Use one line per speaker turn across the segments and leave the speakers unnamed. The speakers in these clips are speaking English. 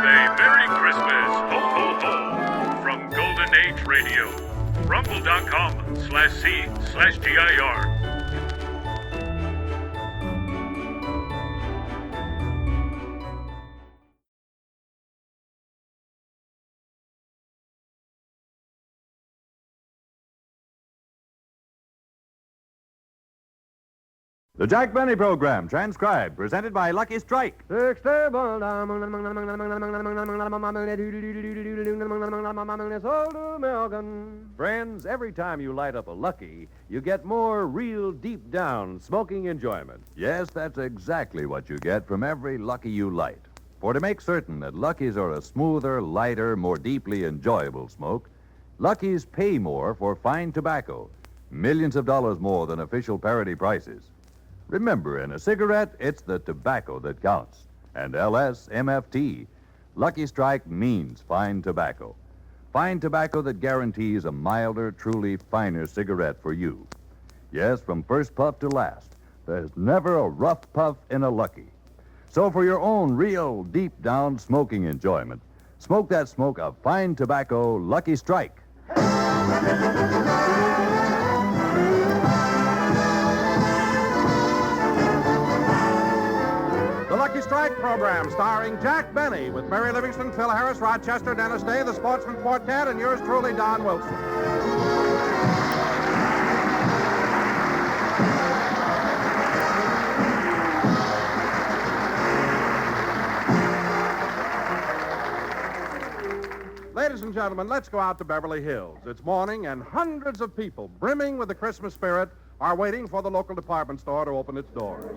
Have a Merry Christmas, ho ho ho, from Golden Age Radio, rumble.com/C/GIR.
The Jack Benny Program, transcribed, presented by Lucky Strike. Friends, every time you light up a Lucky, you get more real deep-down smoking enjoyment. Yes, that's exactly what you get from every Lucky you light. For to make certain that Luckies are a smoother, lighter, more deeply enjoyable smoke, Luckies pay more for fine tobacco, millions of dollars more than official parity prices. Remember, in a cigarette, it's the tobacco that counts. And LSMFT, Lucky Strike means fine tobacco. Fine tobacco that guarantees a milder, truly finer cigarette for you. Yes, from first puff to last, there's never a rough puff in a Lucky. So for your own real, deep-down smoking enjoyment, smoke that smoke of fine tobacco Lucky Strike.
The Lucky Strike program, starring Jack Benny, with Mary Livingston, Phil Harris, Rochester, Dennis Day, the Sportsman Quartet, and yours truly, Don Wilson. Ladies and gentlemen, let's go out to Beverly Hills. It's morning, and hundreds of people, brimming with the Christmas spirit, are waiting for the local department store to open its doors.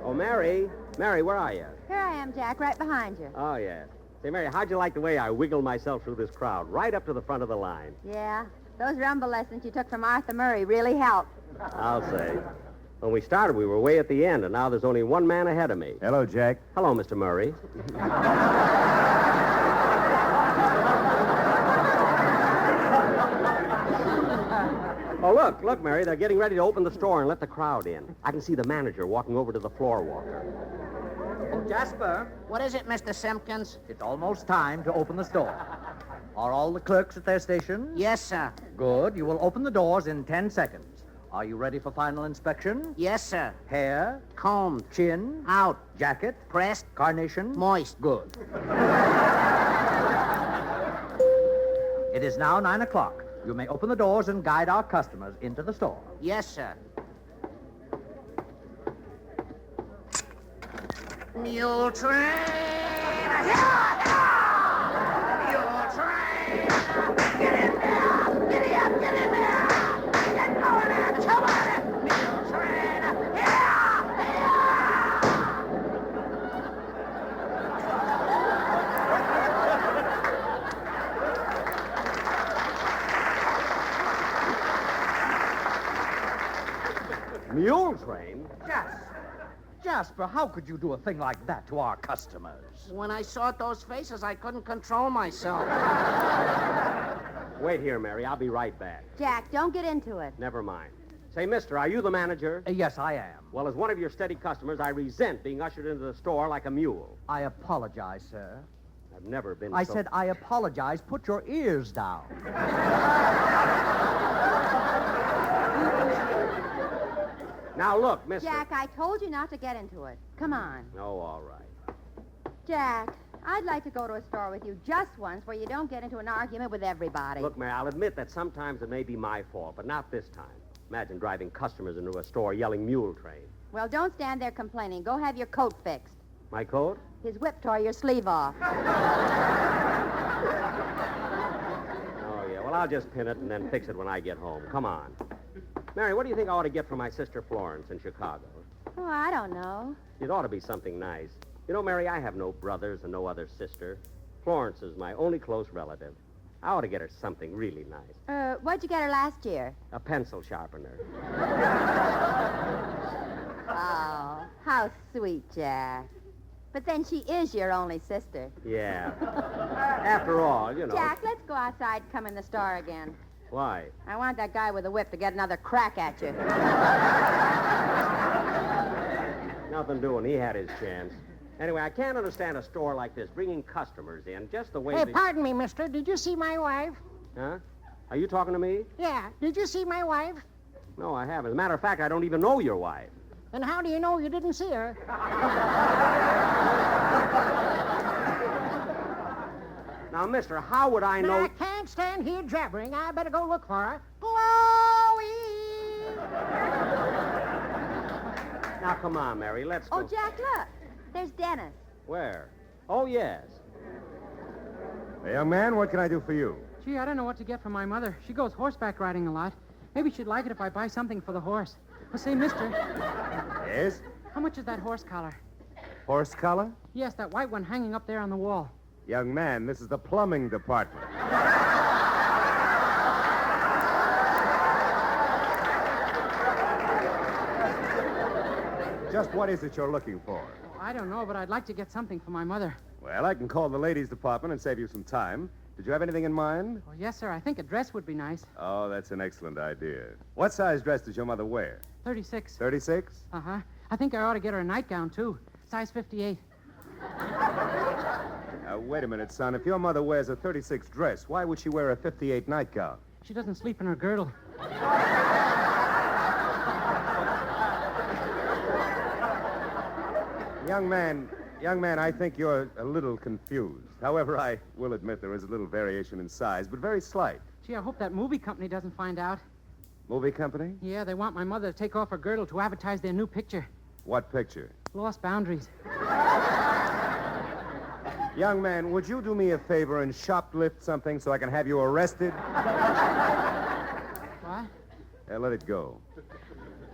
Oh, Mary. Mary, where are you?
Here I am, Jack, right behind you.
Oh, yes. Say, Mary, how'd you like the way I wiggled myself through this crowd, right up to the front of the line?
Yeah, those rumble lessons you took from Arthur Murray really helped.
I'll say. When we started, we were way at the end, and now there's only one man ahead of me.
Hello, Jack.
Hello, Mr. Murray. Oh, look, Mary, they're getting ready to open the store and let the crowd in. I can see the manager walking over to the floor walker.
Oh, Jasper.
What is it, Mr. Simpkins?
It's almost time to open the store. Are all the clerks at their stations?
Yes, sir.
Good. You will open the doors in 10 seconds. Are you ready for final inspection?
Yes, sir.
Hair?
Combed.
Chin?
Out.
Jacket?
Pressed.
Carnation?
Moist.
Good. It is now 9 o'clock. You may open the doors and guide our customers into the store.
Yes, sir. Mule train! Mule train! Get in there! Giddy up! Get in there! Get going in! Come on in! Mule train!
Mule train?
Jasper, how could you do a thing like that to our customers?
When I saw those faces, I couldn't control myself.
Wait here, Mary. I'll be right back.
Jack, don't get into it.
Never mind. Say, mister, are you the manager?
Yes, I am.
Well, as one of your steady customers, I resent being ushered into the store like a mule.
I apologize, sir.
I've never been
I
so...
said I apologize. Put your ears down.
Now, look, mister...
Jack, I told you not to get into it. Come on.
Oh, all right.
Jack, I'd like to go to a store with you just once where you don't get into an argument with everybody.
Look, Mary, I'll admit that sometimes it may be my fault, but not this time. Imagine driving customers into a store yelling mule train.
Well, don't stand there complaining. Go have your coat fixed.
My coat?
His whip tore your sleeve off.
Oh, yeah. Well, I'll just pin it and then fix it when I get home. Come on. Mary, what do you think I ought to get for my sister Florence in Chicago?
Oh, I don't know.
It ought to be something nice. You know, Mary, I have no brothers and no other sister. Florence is my only close relative. I ought to get her something really nice.
What'd you get her last year?
A pencil sharpener.
Oh, how sweet, Jack. But then she is your only sister.
Yeah. After all, you know.
Jack, let's go outside and come in the store again.
Why?
I want that guy with the whip to get another crack at you.
Nothing doing. He had his chance. Anyway, I can't understand a store like this bringing customers in just the way
Hey,
they...
pardon me, mister. Did you see my wife?
Huh? Are you talking to me?
Yeah. Did you see my wife?
No, I haven't. As a matter of fact, I don't even know your wife.
Then how do you know you didn't see her?
Now, mister, how would I know...
I can't stand here jabbering. I better go look for her. Chloe!
Now, come on, Mary, let's go.
Oh, Jack, look. There's Dennis.
Where? Oh, yes.
Hey, young man, what can I do for you?
Gee, I don't know what to get for my mother. She goes horseback riding a lot. Maybe she'd like it if I buy something for the horse. Well, say, mister,
Yes?
how much is that horse collar?
Horse collar?
Yes, that white one hanging up there on the wall.
Young man, this is the plumbing department. Just what is it you're looking for?
Oh, I don't know, but I'd like to get something for my mother.
Well, I can call the ladies' department and save you some time. Did you have anything in mind?
Oh, yes, sir. I think a dress would be nice.
Oh, that's an excellent idea. What size dress does your mother wear?
36.
36?
Uh-huh. I think I ought to get her a nightgown, too. Size 58.
Now, wait a minute, son. If your mother wears a 36 dress, why would she wear a 58 nightgown?
She doesn't sleep in her girdle.
Young man, I think you're a little confused. However, I will admit there is a little variation in size, but very slight.
Gee, I hope that movie company doesn't find out.
Movie company?
Yeah, they want my mother to take off her girdle to advertise their new picture,
What picture?
Lost Boundaries.
Young man, would you do me a favor and shoplift something so I can have you arrested?
What?
Let it go.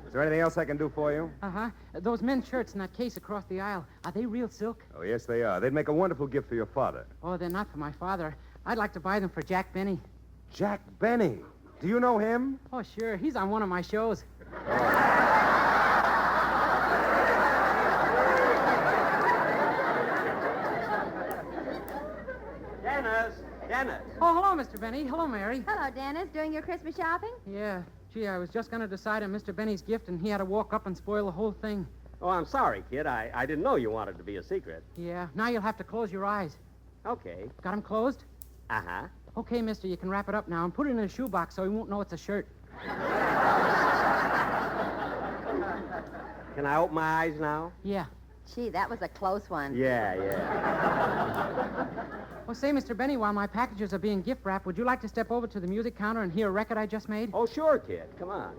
Is there anything else I can do for you?
Uh-huh. Those men's shirts in that case across the aisle, are they real silk?
Oh, yes, they are. They'd make a wonderful gift for your father.
Oh, they're not for my father. I'd like to buy them for Jack Benny.
Jack Benny. Do you know him?
Oh, sure. He's on one of my shows.
Dennis.
Oh, hello, Mr. Benny. Hello, Mary.
Hello, Dennis. Doing your Christmas shopping?
Yeah. Gee, I was just going to decide on Mr. Benny's gift, and he had to walk up and spoil the whole thing.
Oh, I'm sorry, kid. I didn't know you wanted to be a secret.
Yeah. Now you'll have to close your eyes.
Okay.
Got 'em closed?
Uh-huh.
Okay, mister, you can wrap it up now and put it in a shoebox so he won't know it's a shirt.
Can I open my eyes now?
Yeah.
Gee, that was a close one.
Yeah.
Well, say, Mr. Benny, while my packages are being gift wrapped, would you like to step over to the music counter and hear a record I just made?
Oh, sure, kid. Come on.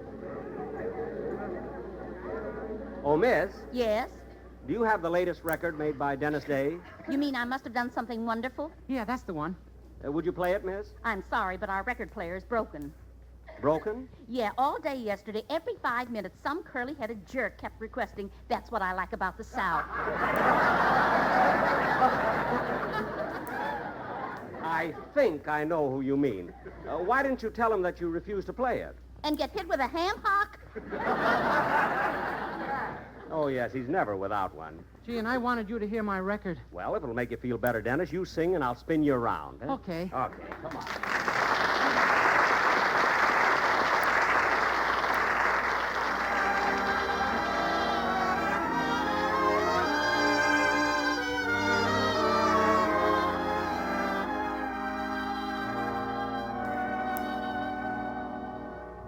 Oh, miss,
Yes?
do you have the latest record made by Dennis Day?
You mean I must have done something wonderful?
Yeah, that's the one.
Would you play it, miss?
I'm sorry, but our record player is broken.
Broken?
Yeah, all day yesterday, every 5 minutes, some curly-headed jerk kept requesting, "That's what I like about the South."
I think I know who you mean. Why didn't you tell him that you refuse to play it?
And get hit with a ham hock?
Oh, yes, he's never without one.
Gee, and I wanted you to hear my record.
Well, if it'll make you feel better, Dennis, you sing and I'll spin you around. Huh?
Okay.
Okay, come on.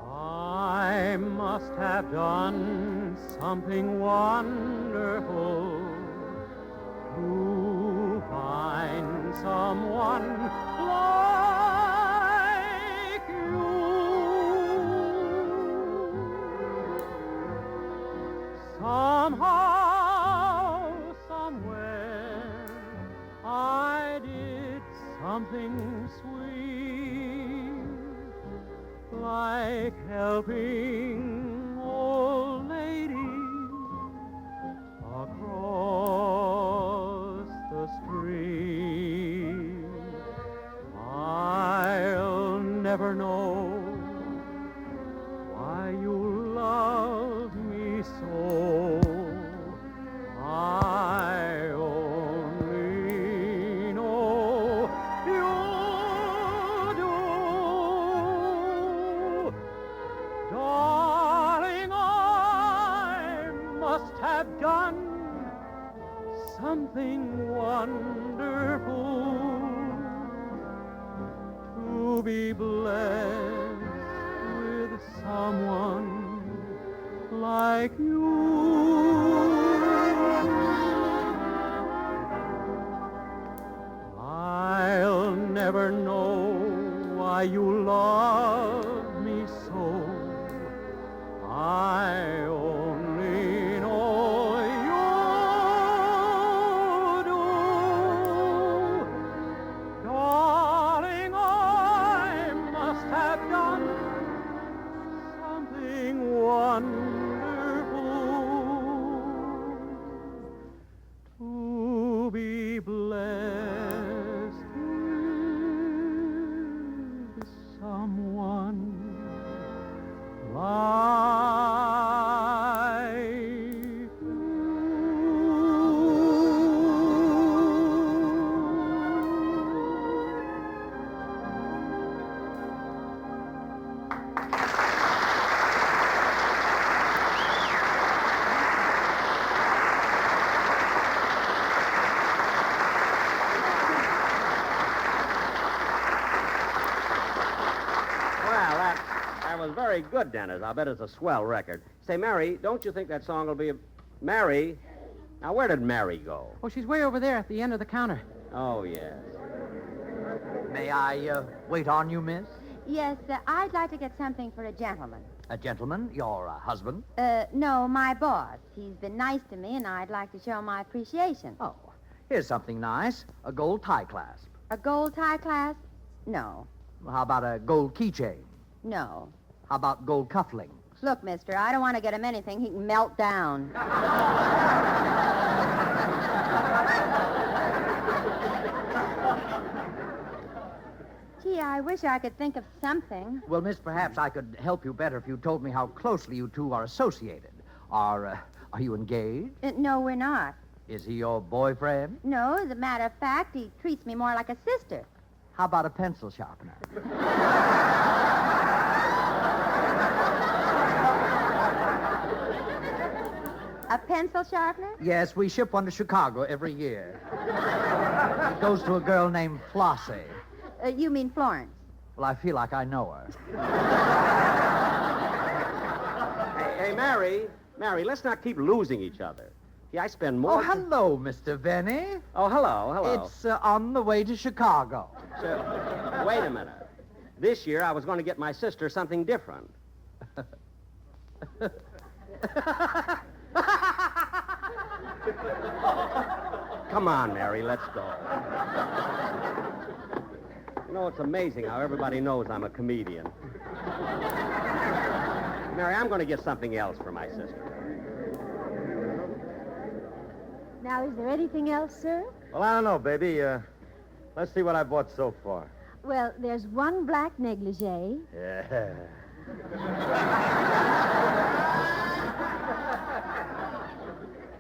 I must have done something wonderful to find someone like you. Somehow, somewhere, I did something sweet, like helping old ladies across the street. I'll never know why you love me so. I only know you do. Darling, I must have done something
something wonderful to be blessed with someone like you. I'll never know why you love me so. I only know you do. Darling, I must have done something wonderful to be blessed with someone like
Well, that was very good, Dennis. I'll bet it's a swell record. Say, Mary, don't you think that song will be a... Mary? Now, where did Mary go?
Oh, she's way over there at the end of the counter.
Oh, yes.
May I wait on you, miss?
Yes, I'd like to get something for a gentleman.
A gentleman? Your husband?
No, my boss. He's been nice to me, and I'd like to show my appreciation.
Oh, here's something nice. A gold tie clasp.
A gold tie clasp? No.
Well, how about a gold keychain?
No.
How about gold cufflinks?
Look, mister, I don't want to get him anything he can melt down. Gee, I wish I could think of something.
Well, miss, perhaps I could help you better if you told me how closely you two are associated. Are you engaged?
No, we're not.
Is he your boyfriend?
No, as a matter of fact, he treats me more like a sister.
How about a pencil sharpener?
A pencil sharpener?
Yes, we ship one to Chicago every year. It goes to a girl named Flossie.
You mean Florence?
Well, I feel like I know her.
Hey, Mary. Mary, let's not keep losing each other. See, I spend more...
Oh, hello, Mr. Venny.
Oh, hello.
It's on the way to Chicago.
So, wait a minute. This year, I was going to get my sister something different. Come on, Mary, let's go. You know, it's amazing how everybody knows I'm a comedian. Mary, I'm going to get something else for my sister.
Now, is there anything else, sir?
Well, I don't know, baby. Let's see what I bought so far.
Well, there's one black negligee.
Yeah.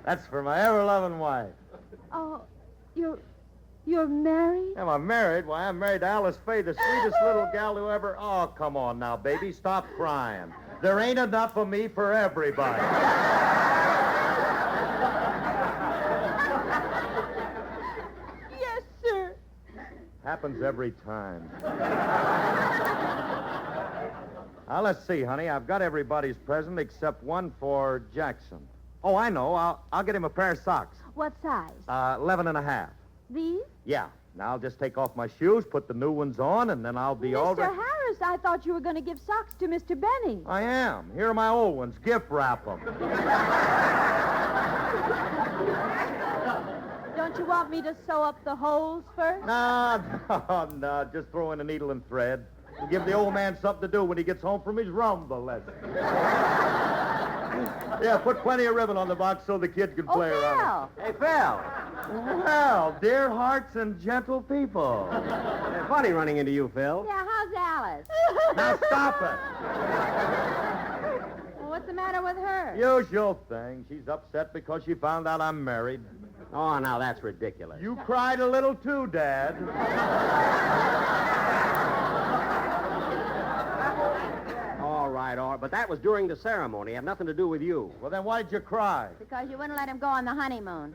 That's for my ever-loving wife.
Oh, you're married?
Am I married? Why, I'm married to Alice Faye, the sweetest little gal who ever... Oh, come on now, baby. Stop crying. There ain't enough of me for everybody.
Yes, sir.
Happens every time. Now, let's see, honey. I've got everybody's present except one for Jackson. Oh, I know. I'll get him a pair of socks.
What size?
11 and a half.
These?
Yeah. Now I'll just take off my shoes, put the new ones on, and then I'll be all
Mr. Harris, I thought you were going to give socks to Mr. Benny.
I am. Here are my old ones. Gift wrap them.
Don't you want me to sew up the holes first?
No. Just throw in a needle and thread. And give the old man something to do when he gets home from his rumble lesson. Yeah, put plenty of ribbon on the box so the kids can play around.
Hey, Phil.
Well, dear hearts and gentle people.
It's funny running into you, Phil.
Yeah, how's Alice?
Now stop it.
Well, what's the matter with her?
Usual thing. She's upset because she found out I'm married.
Oh, now that's ridiculous.
You cried a little too, Dad.
All right. But that was during the ceremony. It had nothing to do with you.
Well, then why did you cry?
Because you wouldn't let him go on the honeymoon.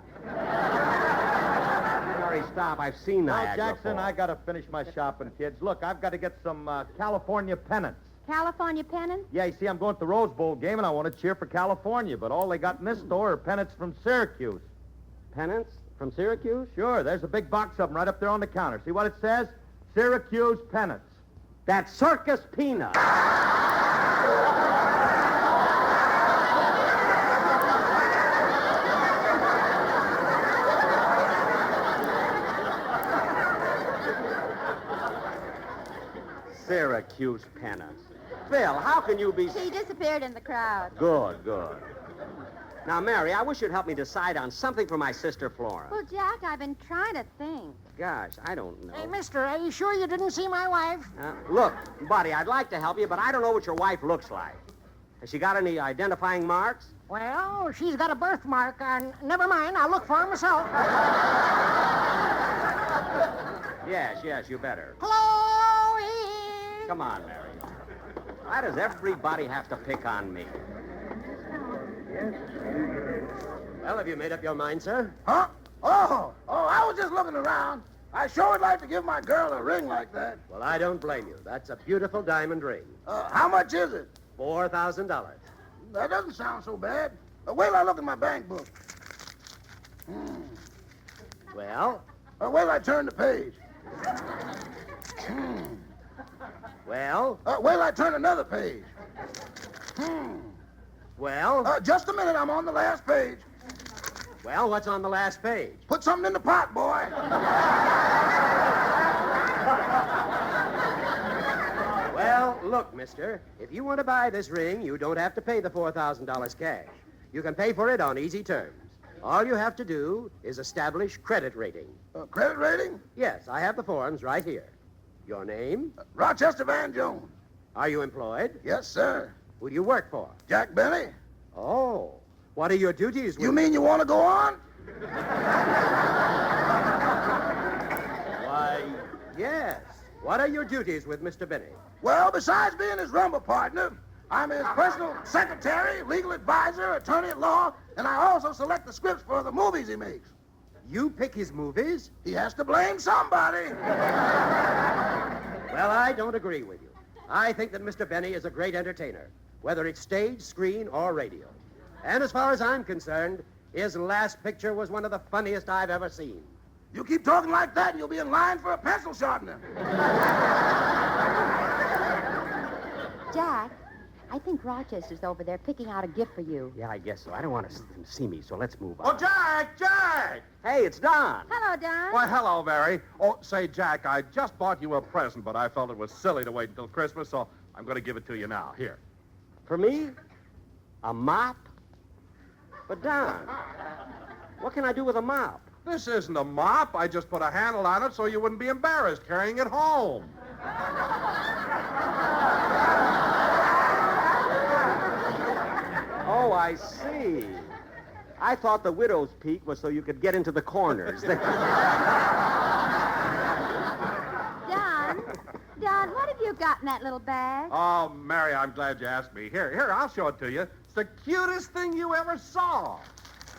stop. I've seen
Now,
Niagara
Jackson,
Falls.
I got to finish my shopping, kids. Look, I've got to get some California pennants.
California pennants?
Yeah, you see, I'm going to the Rose Bowl game, and I want to cheer for California, but all they got in this store are pennants from Syracuse.
Pennants from Syracuse?
Sure, there's a big box of them right up there on the counter. See what it says? Syracuse pennants.
That's circus peanuts. Syracuse pennants. Phil, how can you be...
She disappeared in the crowd.
Good, good. Now, Mary, I wish you'd help me decide on something for my sister Flora.
Well, Jack, I've been trying to think.
Gosh, I don't know.
Hey, mister, are you sure you didn't see my wife?
Look, buddy, I'd like to help you, but I don't know what your wife looks like. Has she got any identifying marks?
Well, she's got a birthmark on... Never mind, I'll look for her myself.
Yes, you better.
Chloe!
Come on, Mary. Why does everybody have to pick on me? Well, have you made up your mind, sir?
Huh? Oh, I was just looking around. I sure would like to give my girl a ring like that.
Well, I don't blame you. That's a beautiful diamond ring.
How much is it?
$4,000.
That doesn't sound so bad. Wait till I look at my bank book.
Well?
Wait till I turn the page.
Well?
Wait till I turn another page.
Well?
Just a minute, I'm on the last page.
Well, what's on the last page?
Put something in the pot, boy.
Well, look, mister, if you want to buy this ring, you don't have to pay the $4,000 cash. You can pay for it on easy terms. All you have to do is establish credit rating.
Credit rating?
Yes, I have the forms right here. Your name?
Rochester Van Jones.
Are you employed?
Yes, sir.
Who do you work for?
Jack Benny.
Oh. What are your duties?
You mean you want to go on?
Why, yes. What are your duties with Mr. Benny?
Well, besides being his rumble partner, I'm his personal secretary, legal advisor, attorney at law, and I also select the scripts for the movies he makes.
You pick his movies?
He has to blame somebody.
Well, I don't agree with you. I think that Mr. Benny is a great entertainer, whether it's stage, screen, or radio. And as far as I'm concerned, his last picture was one of the funniest I've ever seen.
You keep talking like that, and you'll be in line for a pencil sharpener.
Jack, I think Rochester's over there picking out a gift for you.
Yeah, I guess so. I don't want to see me, so let's move on.
Oh, Jack!
Hey, it's Don.
Hello, Don.
Why, hello, Mary. Oh, say, Jack, I just bought you a present, but I felt it was silly to wait until Christmas, so I'm going to give it to you now. Here.
For me? A mop? But, Don, what can I do with a mop?
This isn't a mop. I just put a handle on it so you wouldn't be embarrassed carrying it home.
Oh, I see. I thought the widow's peak was so you could get into the corners.
Don, what have you got in that little bag?
Oh, Mary, I'm glad you asked me. Here, I'll show it to you. It's the cutest thing you ever saw.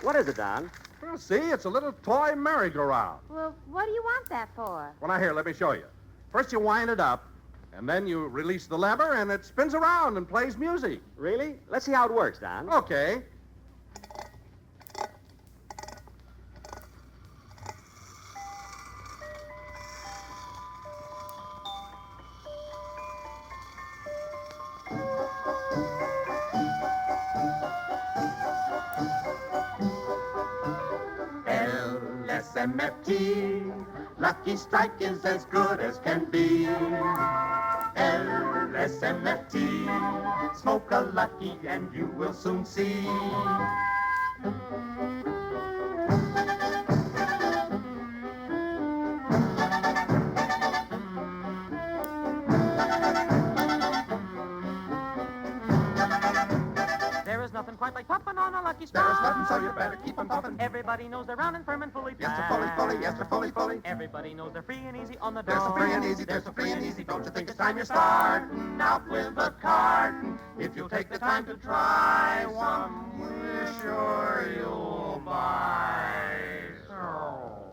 What is it, Don?
Well, see, it's a little toy merry-go-round.
Well, what do you want that for?
Well, now, here, let me show you. First, you wind it up, and then you release the lever, and it spins around and plays music.
Really? Let's see how it works, Don.
Okay.
LSMFT, Lucky Strike is as good as can be. LSMFT, smoke a Lucky and you will soon see.
There is nothing quite like puffing on a Lucky
There
Strike.
is nothing, so you better keep on puffing.
Everybody knows they're round and firm and fully
Yes,
packed.
they're fully, yes, they're fully.
Everybody knows they're free and easy on the door.
There's a free and easy, there's a free and easy. Don't you think it's time you're starting out with a carton? If you'll take the time to try one, we're sure you'll buy. So.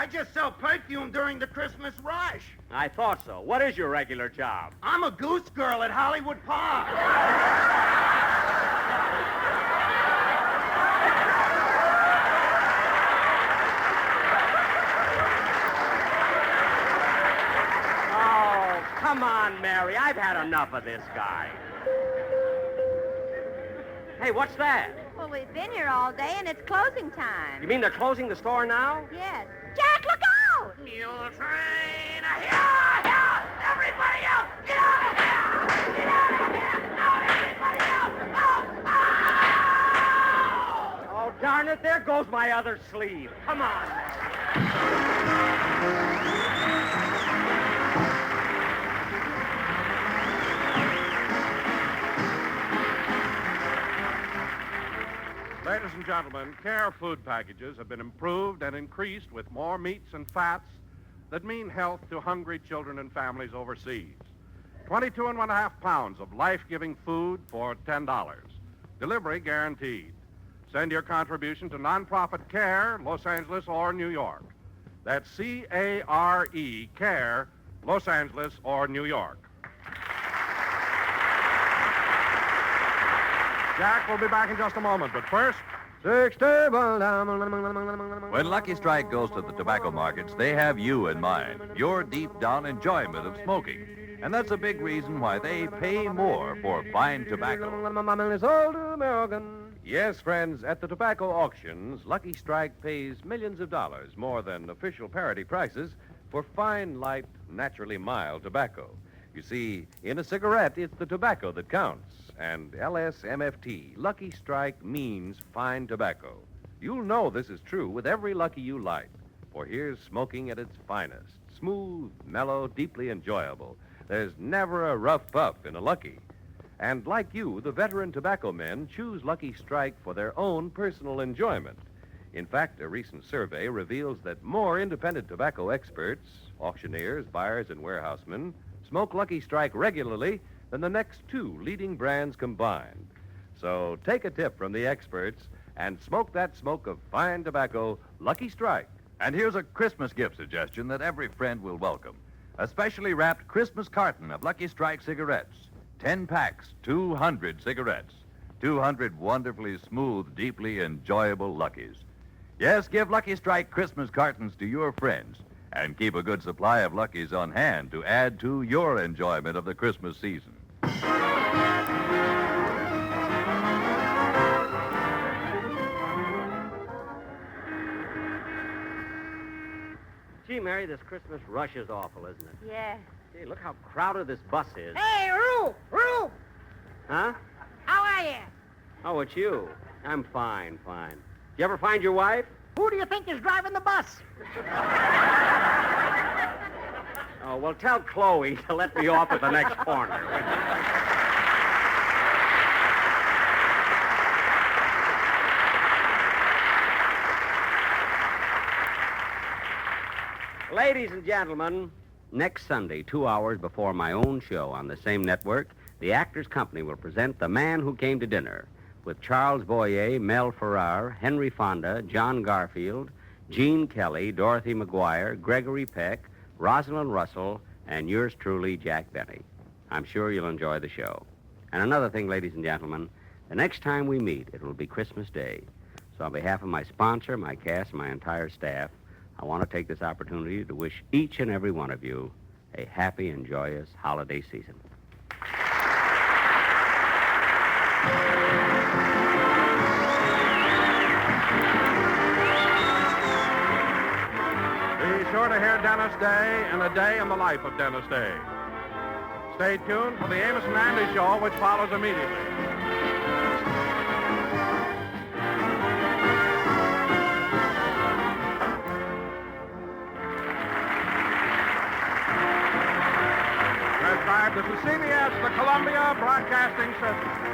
I just sell perfume during the Christmas rush.
I thought so. What is your regular job?
I'm a goose girl at Hollywood Park.
Oh, come on, Mary. I've had enough of this guy. Hey, what's that?
Well, we've been here all day, and it's closing time.
You mean they're closing the store now?
Yes. Jack, look out!
Mule train, here, here! Everybody out! Get out of here! Get out of here! Out, everybody out! Out!
Oh, darn it, there goes my other sleeve. Come on, Mary.
Ladies and gentlemen, Care food packages have been improved and increased with more meats and fats that mean health to hungry children and families overseas. 22.5 pounds of life-giving food for $10. Delivery guaranteed. Send your contribution to nonprofit Care, Los Angeles or New York. That's C-A-R-E, Care, Los Angeles or New York. Jack will be back in just a moment, but first...
When Lucky Strike goes to the tobacco markets, they have you in mind, your deep-down enjoyment of smoking. And that's a big reason why they pay more for fine tobacco. Yes, friends, at the tobacco auctions, Lucky Strike pays millions of dollars, more than official parity prices, for fine, light, naturally mild tobacco. You see, in a cigarette, it's the tobacco that counts. And LSMFT, Lucky Strike, means fine tobacco. You'll know this is true with every Lucky you light. For here's smoking at its finest. Smooth, mellow, deeply enjoyable. There's never a rough puff in a Lucky. And like you, the veteran tobacco men choose Lucky Strike for their own personal enjoyment. In fact, a recent survey reveals that more independent tobacco experts, auctioneers, buyers, and warehousemen smoke Lucky Strike regularly than the next two leading brands combined. So take a tip from the experts and smoke that smoke of fine tobacco, Lucky Strike. And here's a Christmas gift suggestion that every friend will welcome. A specially wrapped Christmas carton of Lucky Strike cigarettes. 10 packs, 200 cigarettes. 200 wonderfully smooth, deeply enjoyable Luckies. Yes, give Lucky Strike Christmas cartons to your friends. And keep a good supply of Luckies on hand to add to your enjoyment of the Christmas season.
Gee, Mary, this Christmas rush is awful, isn't it?
Yeah.
Gee, look how crowded this bus is.
Hey, Roo! Roo!
Huh?
How are you?
Oh, it's you. I'm fine, fine. You ever find your wife?
Who do you think is driving the bus?
Oh, well, tell Chloe to let me off at the next corner. Ladies and gentlemen, next Sunday, 2 hours before my own show on the same network, the Actors Company will present The Man Who Came to Dinner with Charles Boyer, Mel Ferrar, Henry Fonda, John Garfield, Gene Kelly, Dorothy McGuire, Gregory Peck, Rosalind Russell, and yours truly, Jack Benny. I'm sure you'll enjoy the show. And another thing, ladies and gentlemen, the next time we meet, it will be Christmas Day. So on behalf of my sponsor, my cast, and my entire staff, I want to take this opportunity to wish each and every one of you a happy and joyous holiday season.
Be sure to hear Dennis Day and A Day in the Life of Dennis Day. Stay tuned for the Amos and Andy Show, which follows immediately. Transcribed, this is CBS, the Columbia Broadcasting System.